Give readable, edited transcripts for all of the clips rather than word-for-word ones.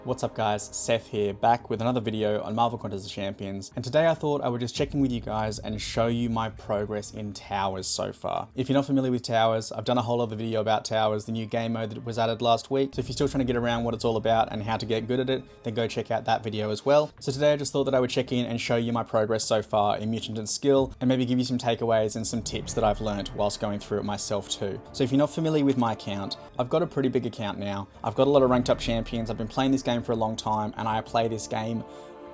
What's up guys, Seth here, back with another video on Marvel Contest of Champions, and today I thought I would just check in with you guys and show you my progress in Towers so far. If you're not familiar with Towers, I've done a whole other video about Towers, the new game mode that was added last week, so if you're still trying to get around what it's all about and how to get good at it, then go check out that video as well. So today I just thought that I would check in and show you my progress so far in Mutant and skill, and maybe give you some takeaways and some tips that I've learned whilst going through it myself too. So if you're not familiar with my account, I've got a pretty big account now. I've got a lot of ranked up champions, I've been playing this game for a long time, and I play this game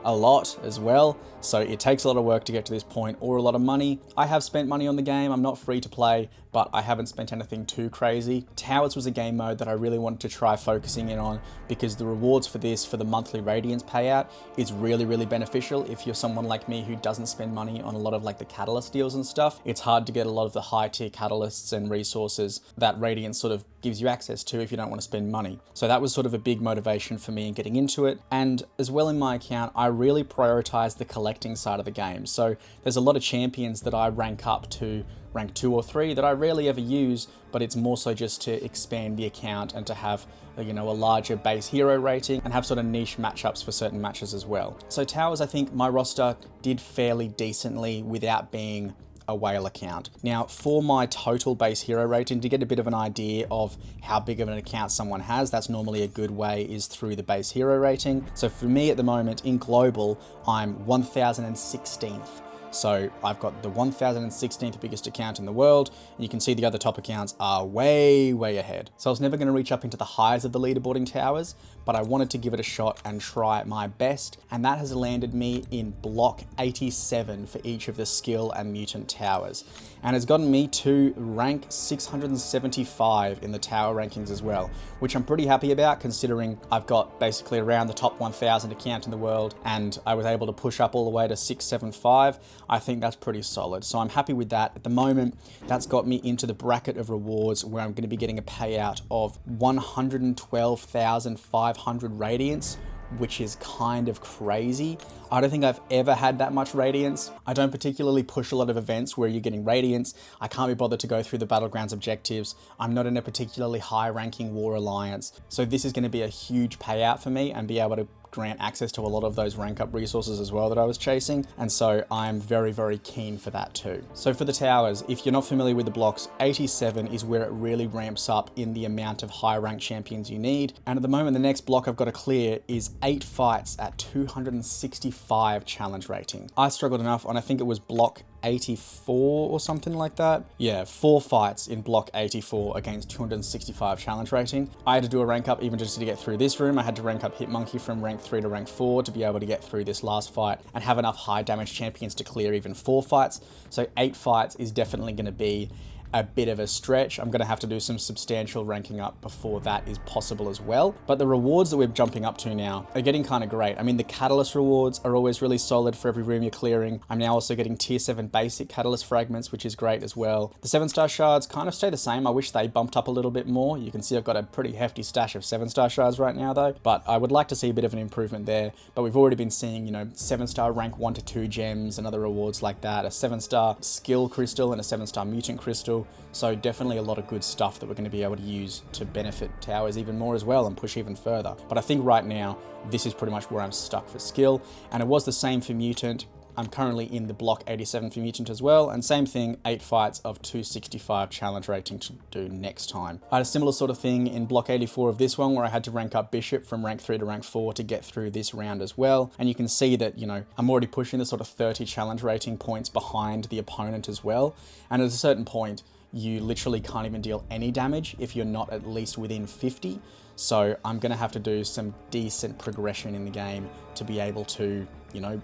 a lot as well, so it takes a lot of work to get to this point, or a lot of money. I have spent money on the game, I'm not free to play, but I haven't spent anything too crazy. Towers was a game mode that I really wanted to try focusing in on because the rewards for this, for the monthly Radiance payout, is really beneficial if you're someone like me who doesn't spend money on a lot of like the catalyst deals and stuff. It's hard to get a lot of the high tier catalysts and resources that Radiance sort of gives you access to if you don't want to spend money. So that was sort of a big motivation for me in getting into it. And as well in my account, I really prioritize the collecting side of the game. So there's a lot of champions that I rank up to rank 2 or 3 that I rarely ever use, but it's more so just to expand the account and to have a larger base hero rating and have sort of niche matchups for certain matches as well. So Towers, I think my roster did fairly decently without being a whale account. Now for my total base hero rating, to get a bit of an idea of how big of an account someone has, that's normally a good way is through the base hero rating. So for me at the moment in global, I'm 1016th. So I've got the 1016th biggest account in the world, and you can see the other top accounts are way ahead. So I was never going to reach up into the highs of the leaderboard in Towers, but I wanted to give it a shot and try my best, and that has landed me in block 87 for each of the skill and mutant towers, and has gotten me to rank 675 in the tower rankings as well, which I'm pretty happy about considering I've got basically around the top 1000 account in the world, and I was able to push up all the way to 675. I think that's pretty solid, so I'm happy with that. At the moment, that's got me into the bracket of rewards where I'm going to be getting a payout of 112,500 Radiance, which is kind of crazy. I don't think I've ever had that much Radiance. I don't particularly push a lot of events where you're getting Radiance. I can't be bothered to go through the Battlegrounds objectives. I'm not in a particularly high ranking war alliance. So this is going to be a huge payout for me and be able to grant access to a lot of those rank up resources as well that I was chasing. And so I'm very keen for that too. So for the towers, if you're not familiar with the blocks, 87 is where it really ramps up in the amount of high ranked champions you need. And at the moment, the next block I've got to clear is 8 fights at 265 challenge rating. I struggled enough on, I think it was block 84 or something like that. Yeah, 4 fights in block 84 against 265 challenge rating. I had to do a rank up even just to get through this room. I had to rank up Hitmonkey from rank 3 to rank 4 to be able to get through this last fight and have enough high damage champions to clear even 4 fights. So 8 fights is definitely going to be a bit of a stretch. I'm going to have to do some substantial ranking up before that is possible as well. But the rewards that we're jumping up to now are getting kind of great. I mean, the catalyst rewards are always really solid for every room you're clearing. I'm now also getting tier 7 basic catalyst fragments, which is great as well. The 7-star shards kind of stay the same. I wish they bumped up a little bit more. You can see I've got a pretty hefty stash of 7-star shards right now though, but I would like to see a bit of an improvement there. But we've already been seeing, 7-star rank 1 to 2 gems and other rewards like that, a 7-star skill crystal and a 7-star mutant crystal. So definitely a lot of good stuff that we're going to be able to use to benefit towers even more as well and push even further. But I think right now, this is pretty much where I'm stuck for skill. And it was the same for mutant. I'm currently in the block 87 for mutant as well. And same thing, 8 fights of 265 challenge rating to do next time. I had a similar sort of thing in block 84 of this one where I had to rank up Bishop from rank 3 to rank 4 to get through this round as well. And you can see that, I'm already pushing the sort of 30 challenge rating points behind the opponent as well. And at a certain point, you literally can't even deal any damage if you're not at least within 50. So I'm going to have to do some decent progression in the game to be able to,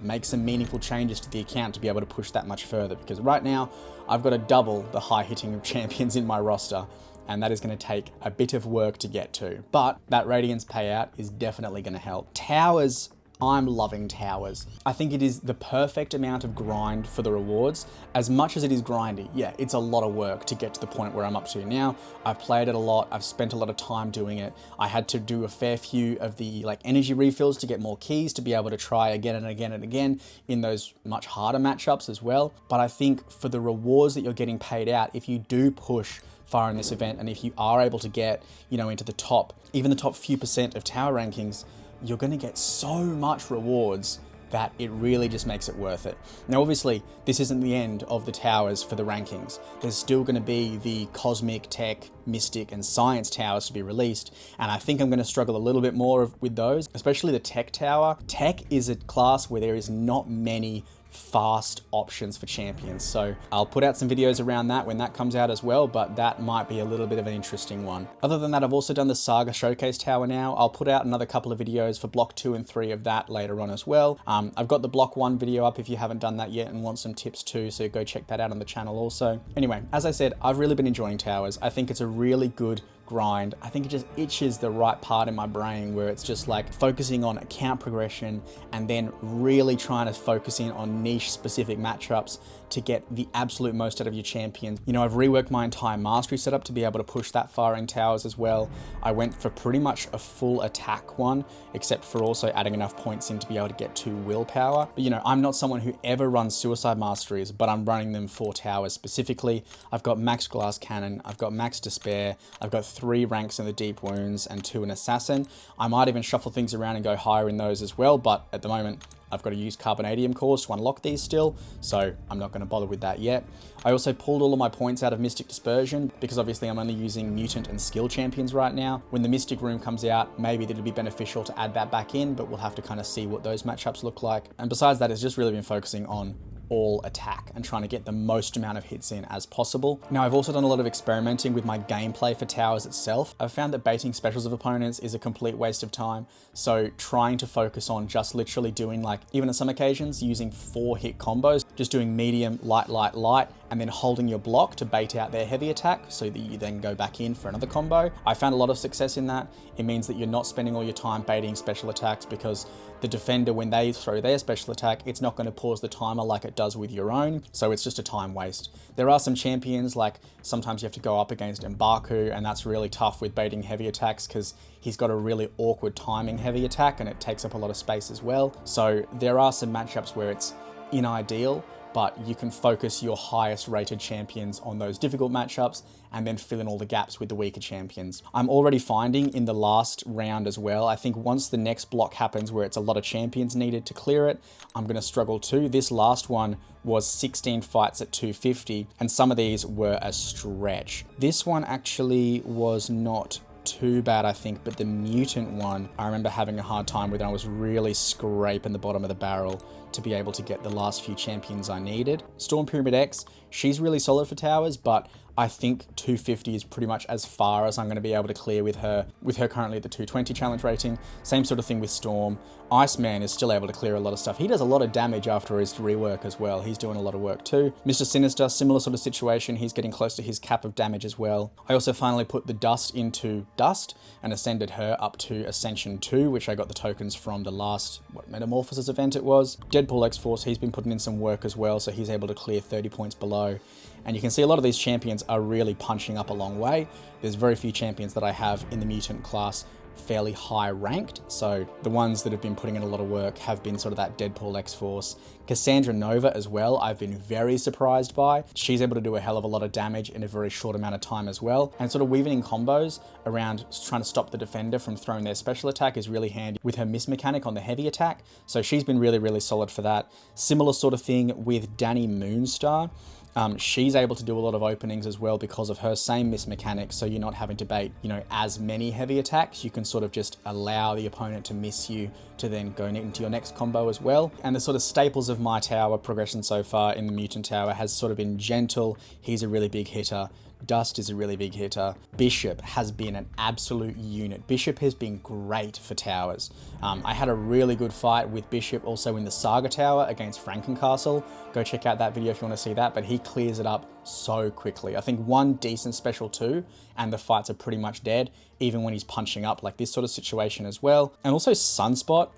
make some meaningful changes to the account to be able to push that much further. Because right now, I've got to double the high hitting champions in my roster, and that is going to take a bit of work to get to. But that Radiance payout is definitely going to help. Towers, I'm loving Towers. I think it is the perfect amount of grind for the rewards. As much as it is grindy, yeah, it's a lot of work to get to the point where I'm up to now. I've played it a lot, I've spent a lot of time doing it. I had to do a fair few of the energy refills to get more keys to be able to try again and again and again in those much harder matchups as well. But I think for the rewards that you're getting paid out, if you do push far in this event, and if you are able to get, into the top, even the top few % of tower rankings, you're going to get so much rewards that it really just makes it worth it. Now, obviously, this isn't the end of the towers for the rankings. There's still going to be the Cosmic, Tech, Mystic, and Science towers to be released, and I think I'm going to struggle a little bit more with those, especially the Tech tower. Tech is a class where there is not many fast options for champions, so I'll put out some videos around that when that comes out as well, but that might be a little bit of an interesting one. Other than that, I've also done the Saga Showcase Tower now. I'll put out another couple of videos for Block 2 and 3 of that later on as well. I've got the Block 1 video up if you haven't done that yet and want some tips too, so go check that out on the channel also. Anyway, as I said, I've really been enjoying towers. I think it's a really good grind. I think it just itches the right part in my brain where it's just like focusing on account progression and then really trying to focus in on niche specific matchups to get the absolute most out of your champions. You know, I've reworked my entire mastery setup to be able to push that far in towers as well. I went for pretty much a full attack one, except for also adding enough points in to be able to get 2 willpower. But you know, I'm not someone who ever runs suicide masteries, but I'm running them for towers specifically. I've got max glass cannon, I've got max despair, I've got 3 ranks in the deep wounds and 2 in assassin. I might even shuffle things around and go higher in those as well, but at the moment, I've got to use carbonadium cores to unlock these still, so I'm not going to bother with that yet. I also pulled all of my points out of Mystic Dispersion because obviously I'm only using Mutant and Skill champions right now. When the Mystic room comes out, maybe it'd be beneficial to add that back in, but we'll have to kind of see what those matchups look like. And besides that, it's just really been focusing on all attack and trying to get the most amount of hits in as possible. Now, I've also done a lot of experimenting with my gameplay for towers itself. I've found that baiting specials of opponents is a complete waste of time. So trying to focus on just literally doing, like, even on some occasions, using 4-hit combos, just doing medium, light, light, light, and then holding your block to bait out their heavy attack so that you then go back in for another combo. I found a lot of success in that. It means that you're not spending all your time baiting special attacks because the defender, when they throw their special attack, it's not going to pause the timer like it does with your own, so it's just a time waste. There are some champions, like sometimes you have to go up against M'Baku, and that's really tough with baiting heavy attacks because he's got a really awkward timing heavy attack and it takes up a lot of space as well. So there are some matchups where it's unideal, but you can focus your highest rated champions on those difficult matchups and then fill in all the gaps with the weaker champions. I'm already finding in the last round as well, I think once the next block happens where it's a lot of champions needed to clear it, I'm going to struggle too. This last one was 16 fights at 250, and some of these were a stretch. This one actually was not too bad, I think, but the Mutant one, I remember having a hard time with, and I was really scraping the bottom of the barrel to be able to get the last few champions I needed. Storm Pyramid X, she's really solid for towers, but I think 250 is pretty much as far as I'm going to be able to clear with her currently at the 220 challenge rating. Same sort of thing with Storm. Iceman is still able to clear a lot of stuff. He does a lot of damage after his rework as well. He's doing a lot of work too. Mr. Sinister, similar sort of situation. He's getting close to his cap of damage as well. I also finally put the Dust into Dust and ascended her up to Ascension 2, which I got the tokens from the last, Metamorphosis event it was. Deadpool X-Force, he's been putting in some work as well, so he's able to clear 30 points below. And you can see a lot of these champions are really punching up a long way. There's very few champions that I have in the Mutant class fairly high ranked, so the ones that have been putting in a lot of work have been sort of that Deadpool X-Force. Cassandra Nova as well, I've been very surprised by. She's able to do a hell of a lot of damage in a very short amount of time as well, and sort of weaving in combos around trying to stop the defender from throwing their special attack is really handy with her miss mechanic on the heavy attack, so she's been really, really solid for that. Similar sort of thing with Danny Moonstar. She's able to do a lot of openings as well because of her same miss mechanic, so you're not having to bait, as many heavy attacks. You can sort of just allow the opponent to miss you to then go into your next combo as well. And the sort of staples of my tower progression so far in the Mutant Tower has sort of been Gentle. He's a really big hitter. Dust is a really big hitter. Bishop has been an absolute unit. Bishop has been great for towers. I had a really good fight with Bishop also in the Saga Tower against Frankencastle. Go check out that video if you want to see that, but he clears it up so quickly. I think one decent special too, and the fights are pretty much dead, even when he's punching up, like this sort of situation as well. And also Sunspot,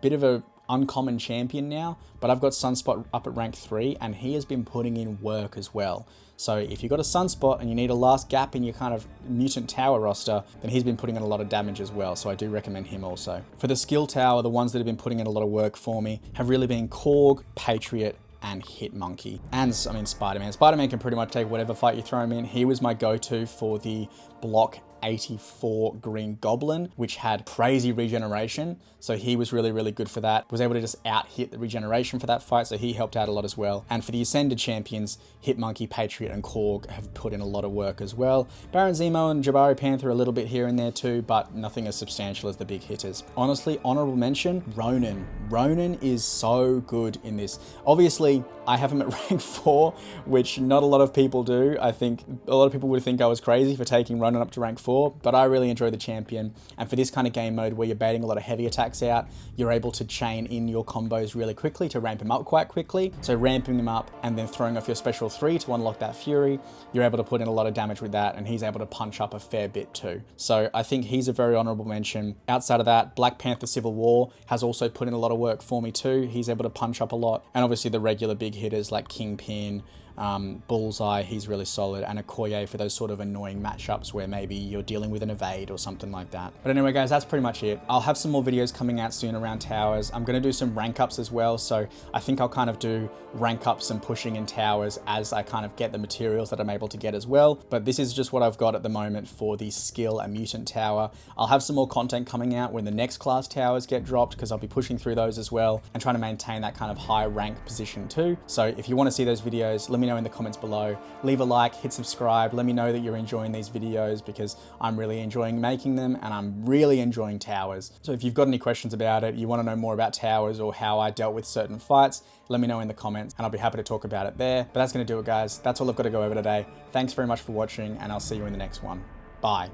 bit of a uncommon champion now, but I've got Sunspot up at rank 3 and he has been putting in work as well. So if you've got a Sunspot and you need a last gap in your kind of Mutant Tower roster, then he's been putting in a lot of damage as well, so I do recommend him also. For the Skill Tower, the ones that have been putting in a lot of work for me have really been Korg, Patriot, and Hitmonkey. And, Spider-Man. Spider-Man can pretty much take whatever fight you throw him in. He was my go-to for the block 84 green goblin, which had crazy regeneration. So he was really, really good for that. Was able to just out hit the regeneration for that fight. So he helped out a lot as well. And for the Ascended champions, Hitmonkey, Patriot, and Korg have put in a lot of work as well. Baron Zemo and Jabari Panther a little bit here and there too, but nothing as substantial as the big hitters. Honestly, honorable mention, Ronan. Ronan is so good in this. Obviously, I have him at rank 4, which not a lot of people do. I think a lot of people would think I was crazy for taking Ronan up to rank 4, but I really enjoy the champion. And for this kind of game mode where you're baiting a lot of heavy attacks out, you're able to chain in your combos really quickly to ramp him up quite quickly. So ramping him up and then throwing off your special 3 to unlock that Fury, you're able to put in a lot of damage with that, and he's able to punch up a fair bit too. So I think he's a very honorable mention. Outside of that, Black Panther Civil War has also put in a lot of work for me too. He's able to punch up a lot. And obviously the regular big hitters like Kingpin, Bullseye, he's really solid, and Okoye for those sort of annoying matchups where maybe you're dealing with an evade or something like that. But anyway, guys, that's pretty much it. I'll have some more videos coming out soon around towers. I'm going to do some rank ups as well, so I think I'll kind of do rank ups and pushing in towers as I kind of get the materials that I'm able to get as well. But this is just what I've got at the moment for the skill and mutant tower. I'll have some more content coming out when the next class towers get dropped, because I'll be pushing through those as well and trying to maintain that kind of high rank position too. So if you want to see those videos, let me know in the comments below. Leave a like, hit subscribe, let me know that you're enjoying these videos, because I'm really enjoying making them and I'm really enjoying towers. So if you've got any questions about it, you want to know more about towers or how I dealt with certain fights, let me know in the comments and I'll be happy to talk about it there. But that's going to do it, guys. That's all I've got to go over today. Thanks very much for watching, and I'll see you in the next one. Bye.